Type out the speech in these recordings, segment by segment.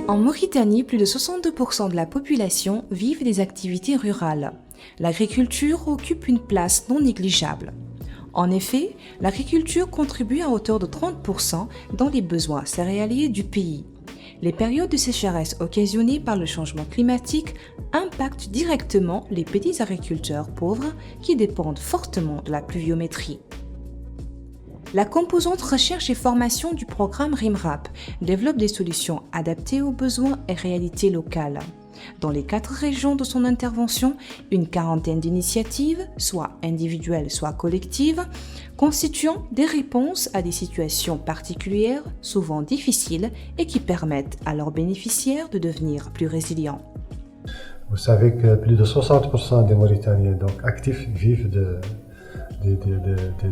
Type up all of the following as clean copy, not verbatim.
En Mauritanie, plus de 62% de la population vivent des activités rurales. L'agriculture occupe une place non négligeable. En effet, l'agriculture contribue à hauteur de 30% dans les besoins céréaliers du pays. Les périodes de sécheresse occasionnées par le changement climatique impactent directement les petits agriculteurs pauvres qui dépendent fortement de la pluviométrie. La composante recherche et formation du programme RIMRAP développe des solutions adaptées aux besoins et réalités locales. Dans les 4 régions de son intervention, une quarantaine d'initiatives, soit individuelles, soit collectives, constituant des réponses à des situations particulières, souvent difficiles, et qui permettent à leurs bénéficiaires de devenir plus résilients. Vous savez que plus de 60% des Mauritaniens donc, actifs vivent des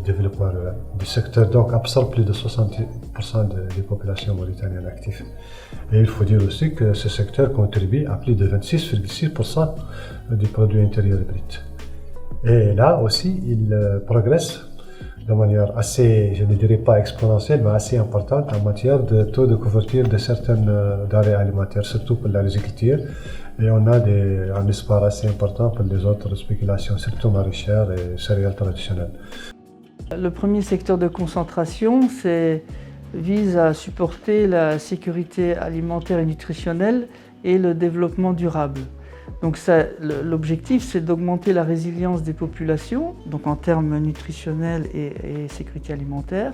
développements ruraux. Du secteur donc absorbe plus de 60% des populations mauritaniennes actives. Et il faut dire aussi que ce secteur contribue à plus de 26,6% du produit intérieur brut. Et là aussi, il progresse de manière assez, je ne dirais pas exponentielle, mais assez importante en matière de taux de couverture de certaines denrées alimentaires, surtout pour l'agriculture. Et on a un espoir assez important pour les autres spéculations, surtout maraîchères et céréales traditionnelles. Le premier secteur de concentration vise à supporter la sécurité alimentaire et nutritionnelle et le développement durable. Donc l'objectif, c'est d'augmenter la résilience des populations, donc en termes nutritionnels et sécurité alimentaire,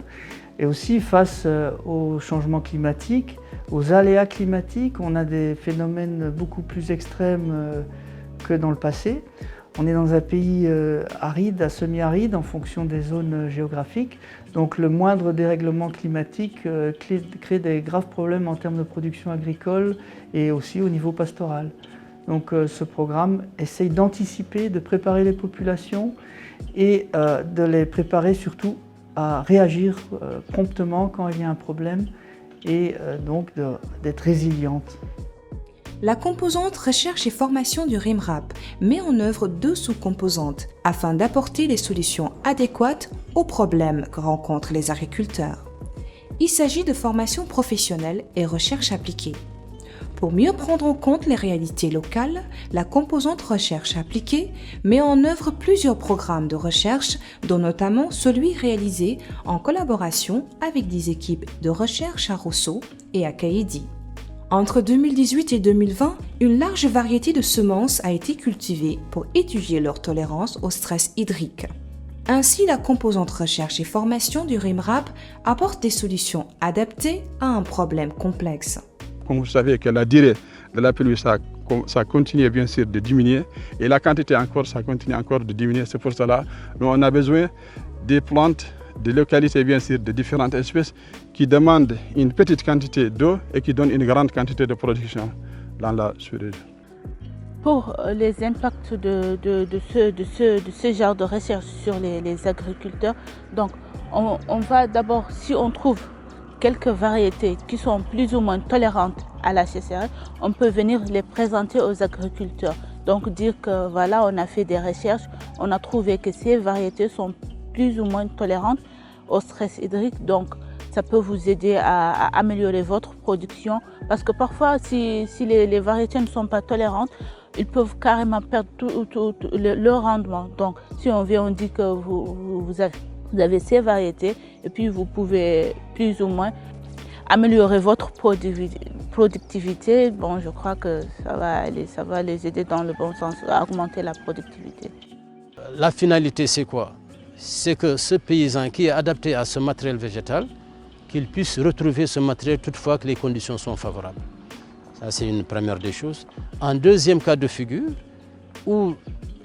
et aussi face au changement climatique, aux aléas climatiques. On a des phénomènes beaucoup plus extrêmes que dans le passé. On est dans un pays aride à semi-aride en fonction des zones géographiques. Donc le moindre dérèglement climatique crée des graves problèmes en termes de production agricole et aussi au niveau pastoral. Donc ce programme essaye d'anticiper, de préparer les populations et de les préparer surtout à réagir promptement quand il y a un problème et donc d'être résiliente. La composante recherche et formation du RIMRAP met en œuvre 2 sous-composantes afin d'apporter les solutions adéquates aux problèmes que rencontrent les agriculteurs. Il s'agit de formation professionnelle et recherche appliquée. Pour mieux prendre en compte les réalités locales, la composante recherche appliquée met en œuvre plusieurs programmes de recherche, dont notamment celui réalisé en collaboration avec des équipes de recherche à Rosso et à Kaïdi. Entre 2018 et 2020, une large variété de semences a été cultivée pour étudier leur tolérance au stress hydrique. Ainsi, la composante recherche et formation du RIMRAP apporte des solutions adaptées à un problème complexe. Comme vous savez que la durée de la pluie, ça continue bien sûr de diminuer et la quantité encore, ça continue encore de diminuer. C'est pour cela nous on a besoin des plantes, des localités bien sûr, de différentes espèces qui demandent une petite quantité d'eau et qui donnent une grande quantité de production dans la sous-région. Pour les impacts de ce genre de recherche sur les agriculteurs, donc on va d'abord, si on trouve quelques variétés qui sont plus ou moins tolérantes à la sécheresse, on peut venir les présenter aux agriculteurs. Donc dire que voilà, on a fait des recherches, on a trouvé que ces variétés sont plus ou moins tolérantes au stress hydrique. Donc ça peut vous aider à améliorer votre production. Parce que parfois, si les variétés ne sont pas tolérantes, ils peuvent carrément perdre tout leur rendement. Donc si on vient, on dit que vous avez ces variétés et puis vous pouvez plus ou moins améliorer votre productivité. Bon, je crois que ça va les aider dans le bon sens, à augmenter la productivité. La finalité, c'est quoi? C'est que ce paysan qui est adapté à ce matériel végétal, qu'il puisse retrouver ce matériel toutefois que les conditions sont favorables. Ça, c'est une première des choses. En deuxième cas de figure, où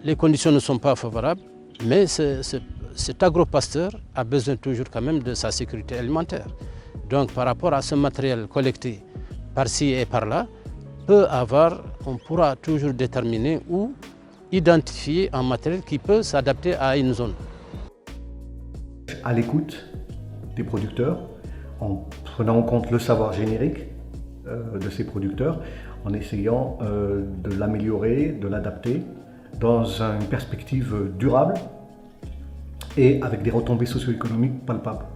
les conditions ne sont pas favorables, mais cet agropasteur a besoin toujours quand même de sa sécurité alimentaire. Donc par rapport à ce matériel collecté par-ci et par-là, on pourra toujours déterminer ou identifier un matériel qui peut s'adapter à une zone. À l'écoute des producteurs, en prenant en compte le savoir générique de ces producteurs, en essayant de l'améliorer, de l'adapter dans une perspective durable et avec des retombées socio-économiques palpables.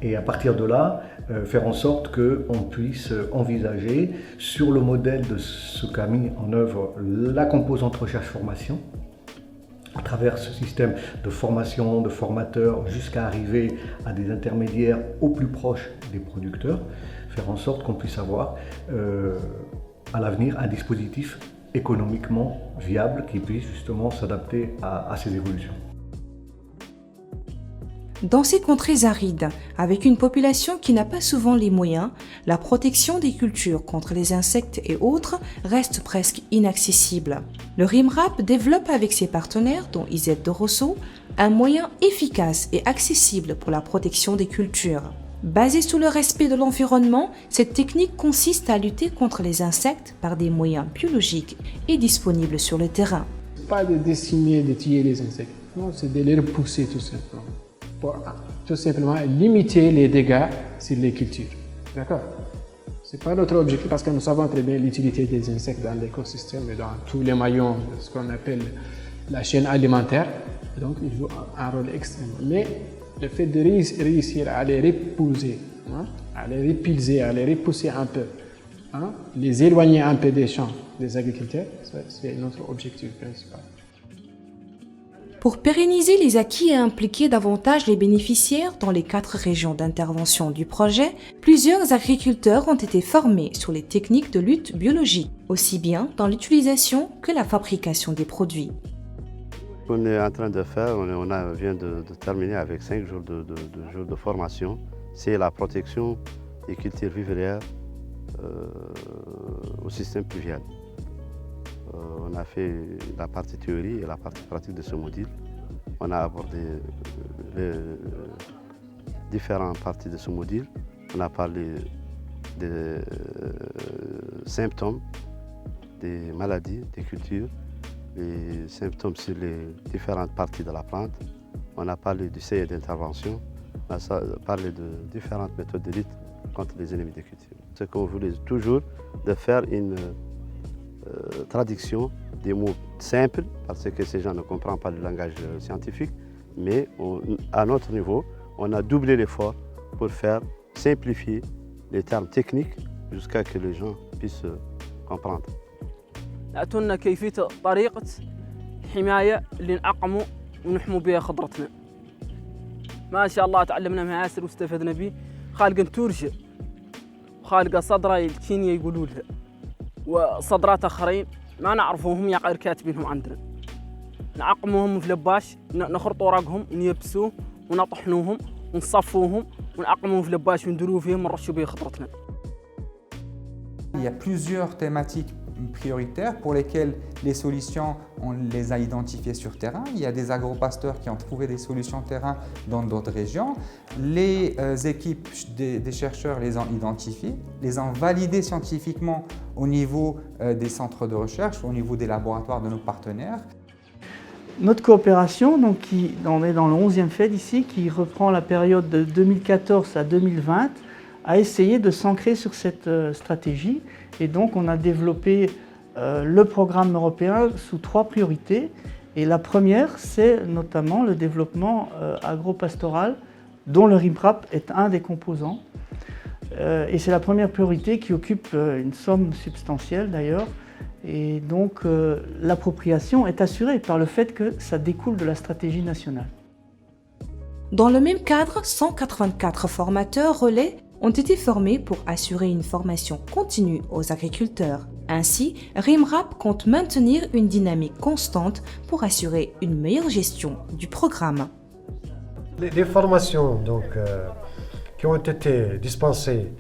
Et à partir de là, faire en sorte qu'on puisse envisager, sur le modèle de ce qu'a mis en œuvre la composante recherche-formation, à travers ce système de formation, de formateurs, jusqu'à arriver à des intermédiaires au plus proche des producteurs, faire en sorte qu'on puisse avoir à l'avenir un dispositif économiquement viable qui puisse justement s'adapter à ces évolutions. Dans ces contrées arides, avec une population qui n'a pas souvent les moyens, la protection des cultures contre les insectes et autres reste presque inaccessible. Le RIMRAP développe avec ses partenaires, dont IZ de Rosso, un moyen efficace et accessible pour la protection des cultures. Basée sur le respect de l'environnement, cette technique consiste à lutter contre les insectes par des moyens biologiques et disponibles sur le terrain. Pas de dessiner, de tuer les insectes, non, c'est de les repousser tout simplement. Pour tout simplement limiter les dégâts sur les cultures. D'accord? Ce n'est pas notre objectif parce que nous savons très bien l'utilité des insectes dans l'écosystème et dans tous les maillons de ce qu'on appelle la chaîne alimentaire. Donc, ils jouent un rôle extrême. Mais le fait de réussir à les repousser, à les repulser, à les repousser un peu, les éloigner un peu des champs des agriculteurs, c'est notre objectif principal. Pour pérenniser les acquis et impliquer davantage les bénéficiaires dans les 4 régions d'intervention du projet, plusieurs agriculteurs ont été formés sur les techniques de lutte biologique, aussi bien dans l'utilisation que la fabrication des produits. On est en train de faire, on vient de terminer avec 5 jours de formation, c'est la protection des cultures vivrières au système pluvial. On a fait la partie théorie et la partie pratique de ce module. On a abordé les différentes parties de ce module. On a parlé des symptômes, des maladies, des cultures, les symptômes sur les différentes parties de la plante. On a parlé du seuil d'intervention. On a parlé de différentes méthodes de lutte contre les ennemis des cultures. Ce qu'on voulait toujours, de faire une traduction des mots simples, parce que ces gens ne comprennent pas le langage scientifique, mais à notre niveau, on a doublé l'effort pour faire simplifier les termes techniques jusqu'à ce que les gens puissent comprendre. أعطونا كيفية طريقة حماية اللي نعقموا ونحموا بها خضرتنا. ما شاء الله تعلمنا معاسر واستفدنا به. خالقة تورجة وخالقة صدرة الكينيا يقولوا لها وصدرات آخرين ما نعرفوهم يا غير كاتبينهم عندنا. نعقموهم في لباش نخرط ورقهم ونيبسوه ونطحنوهم ونصفوهم ونعقموهم في لباش ونديروا فيهم ونرشوا به خضرتنا. Il y a plusieurs thématiques prioritaires pour lesquelles les solutions, on les a identifiées sur terrain. Il y a des agropasteurs qui ont trouvé des solutions terrain dans d'autres régions. Les équipes des chercheurs les ont identifiées, les ont validées scientifiquement au niveau des centres de recherche, au niveau des laboratoires de nos partenaires. Notre coopération, donc, on est dans le 11e FED ici, qui reprend la période de 2014 à 2020, a essayé de s'ancrer sur cette stratégie. Et donc, on a développé le programme européen sous 3 priorités. Et la première, c'est notamment le développement agropastoral, dont le RIMRAP est un des composants. Et c'est la première priorité qui occupe une somme substantielle d'ailleurs. Et donc, l'appropriation est assurée par le fait que ça découle de la stratégie nationale. Dans le même cadre, 184 formateurs relais ont été formés pour assurer une formation continue aux agriculteurs. Ainsi, RIMRAP compte maintenir une dynamique constante pour assurer une meilleure gestion du programme. Les formations donc, qui ont été dispensées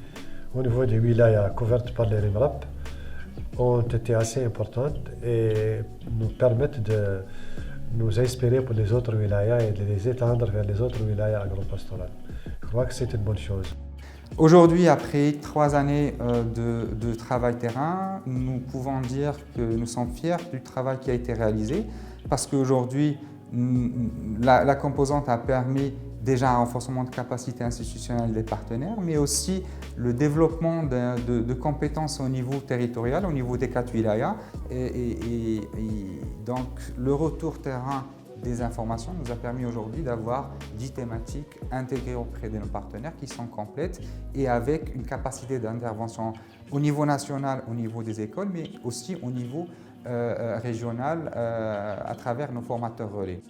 au niveau des wilayas couvertes par les RIMRAP ont été assez importantes et nous permettent de nous inspirer pour les autres wilayas et de les étendre vers les autres wilayas agropastorales. Je crois que c'est une bonne chose. Aujourd'hui, après 3 années de travail terrain, nous pouvons dire que nous sommes fiers du travail qui a été réalisé parce qu'aujourd'hui, la composante a permis déjà un renforcement de capacité institutionnelle des partenaires, mais aussi le développement de compétences au niveau territorial, au niveau des 4 wilayas. Et donc, le retour terrain des informations nous a permis aujourd'hui d'avoir 10 thématiques intégrées auprès de nos partenaires qui sont complètes et avec une capacité d'intervention au niveau national, au niveau des écoles, mais aussi au niveau régional à travers nos formateurs relais.